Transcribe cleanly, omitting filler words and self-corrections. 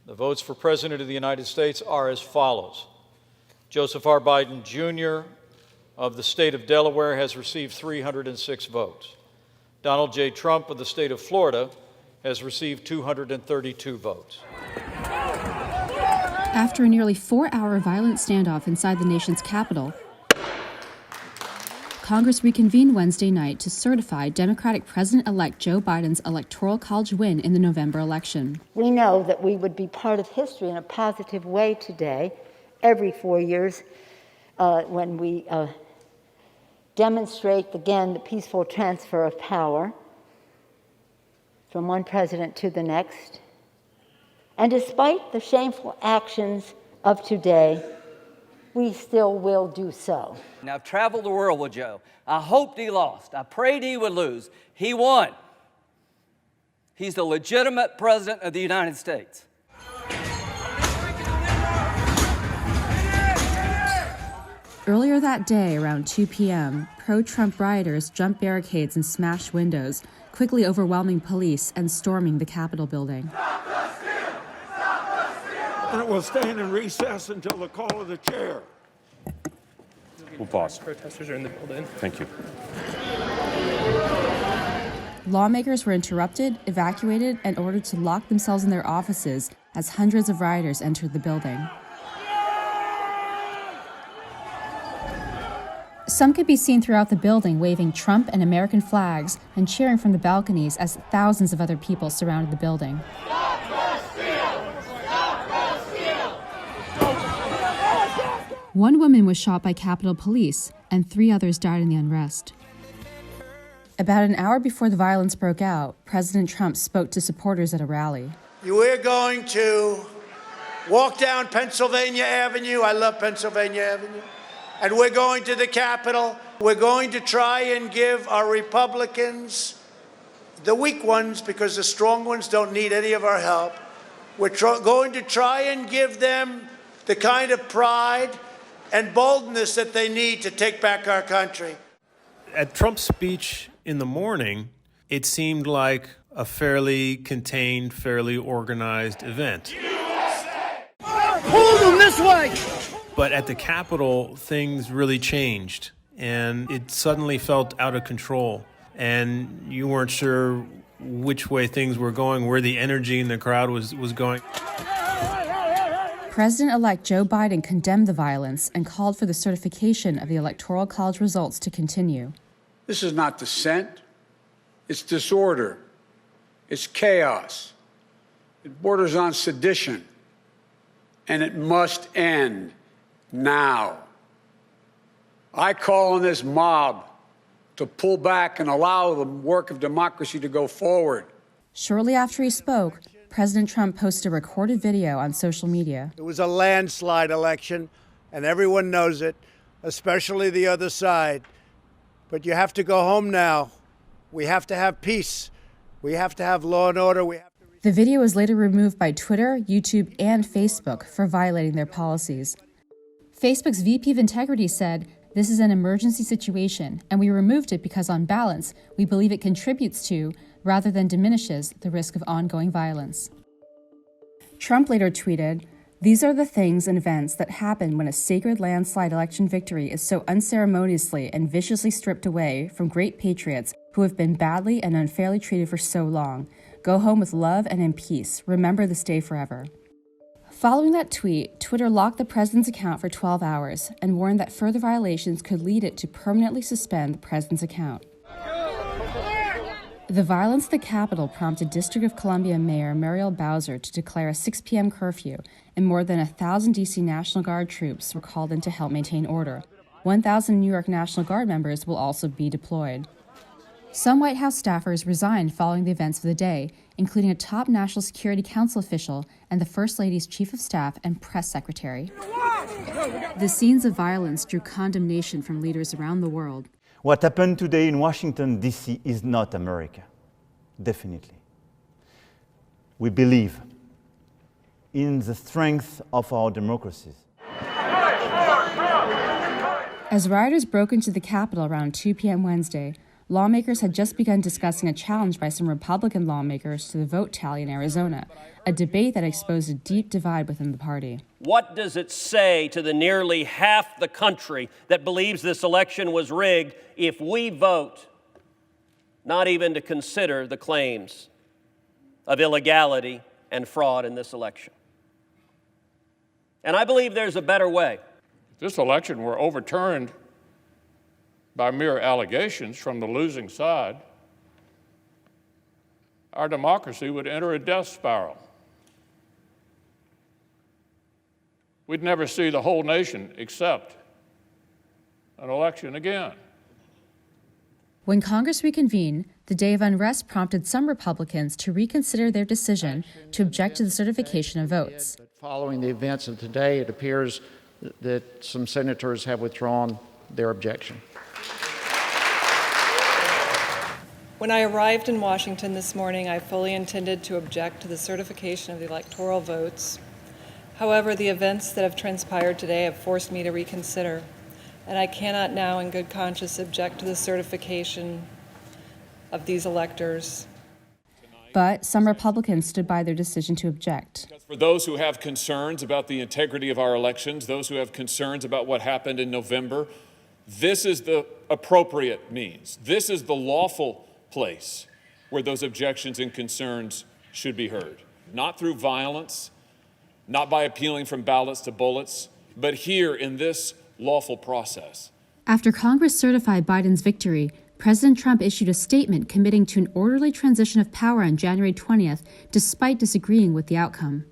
The votes for President of the United States are as follows. Joseph R. Biden, Jr. of the state of Delaware has received 306 votes. Donald J. Trump of the state of Florida has received 232 votes. After a nearly 4-hour violent standoff inside the nation's capital, Congress reconvened Wednesday night to certify Democratic President-elect Joe Biden's Electoral College win in the November election. We know that we would be part of history in a positive way today, every 4 years, when we demonstrate again the peaceful transfer of power from one president to the next. And despite the shameful actions of today, we still will do so. Now, I've traveled the world with Joe. I hoped he lost. I prayed he would lose. He won. He's the legitimate president of the United States. Earlier that day, around 2 p.m., pro-Trump rioters jumped barricades and smashed windows, quickly overwhelming police and storming the Capitol building. And we'll stand in recess until the call of the chair. We'll pause. Protesters are in the building. Thank you. Lawmakers were interrupted, evacuated, and ordered to lock themselves in their offices as hundreds of rioters entered the building. Some could be seen throughout the building waving Trump and American flags and cheering from the balconies as thousands of other people surrounded the building. One woman was shot by Capitol Police, and 3 others died in the unrest. About an hour before the violence broke out, President Trump spoke to supporters at a rally. We're going to walk down Pennsylvania Avenue. I love Pennsylvania Avenue. And we're going to the Capitol. We're going to try and give our Republicans, the weak ones, because the strong ones don't need any of our help. We're going to try and give them the kind of pride and boldness that they need to take back our country. At Trump's speech in the morning, it seemed like a fairly contained, fairly organized event. Hold them this way! But at the Capitol, things really changed, and it suddenly felt out of control, and you weren't sure which way things were going, where the energy in the crowd was going. President-elect Joe Biden condemned the violence and called for the certification of the Electoral College results to continue. This is not dissent. It's disorder. It's chaos. It borders on sedition. And it must end now. I call on this mob to pull back and allow the work of democracy to go forward. Shortly after he spoke, President Trump posted a recorded video on social media. It was a landslide election, and everyone knows it, especially the other side. But you have to go home now. We have to have peace. We have to have law and order. The video was later removed by Twitter, YouTube, and Facebook for violating their policies. Facebook's VP of Integrity said, "This is an emergency situation, and we removed it because on balance, we believe it contributes to, rather than diminishes, the risk of ongoing violence." Trump later tweeted, "These are the things and events that happen when a sacred landslide election victory is so unceremoniously and viciously stripped away from great patriots who have been badly and unfairly treated for so long. Go home with love and in peace. Remember this day forever." Following that tweet, Twitter locked the president's account for 12 hours and warned that further violations could lead it to permanently suspend the president's account. The violence at the Capitol prompted District of Columbia Mayor Muriel Bowser to declare a 6 p.m. curfew, and more than 1,000 D.C. National Guard troops were called in to help maintain order. 1,000 New York National Guard members will also be deployed. Some White House staffers resigned following the events of the day, including a top National Security Council official and the First Lady's Chief of Staff and Press Secretary. The scenes of violence drew condemnation from leaders around the world. What happened today in Washington, D.C. is not America, definitely. We believe in the strength of our democracies. As rioters broke into the Capitol around 2 p.m. Wednesday, lawmakers had just begun discussing a challenge by some Republican lawmakers to the vote tally in Arizona, a debate that exposed a deep divide within the party. What does it say to the nearly half the country that believes this election was rigged if we vote not even to consider the claims of illegality and fraud in this election? And I believe there's a better way. If this election were overturned by mere allegations from the losing side, our democracy would enter a death spiral. We'd never see the whole nation accept an election again. When Congress reconvened, the day of unrest prompted some Republicans to reconsider their decision to object to the certification of votes. Following the events of today, it appears that some senators have withdrawn their objection. When I arrived in Washington this morning, I fully intended to object to the certification of the electoral votes. However, the events that have transpired today have forced me to reconsider, and I cannot now in good conscience object to the certification of these electors. But some Republicans stood by their decision to object. For those who have concerns about the integrity of our elections, those who have concerns about what happened in November, this is the appropriate means. This is the lawful place where those objections and concerns should be heard. Not through violence, not by appealing from ballots to bullets, but here in this lawful process. After Congress certified Biden's victory, President Trump issued a statement committing to an orderly transition of power on January 20th, despite disagreeing with the outcome.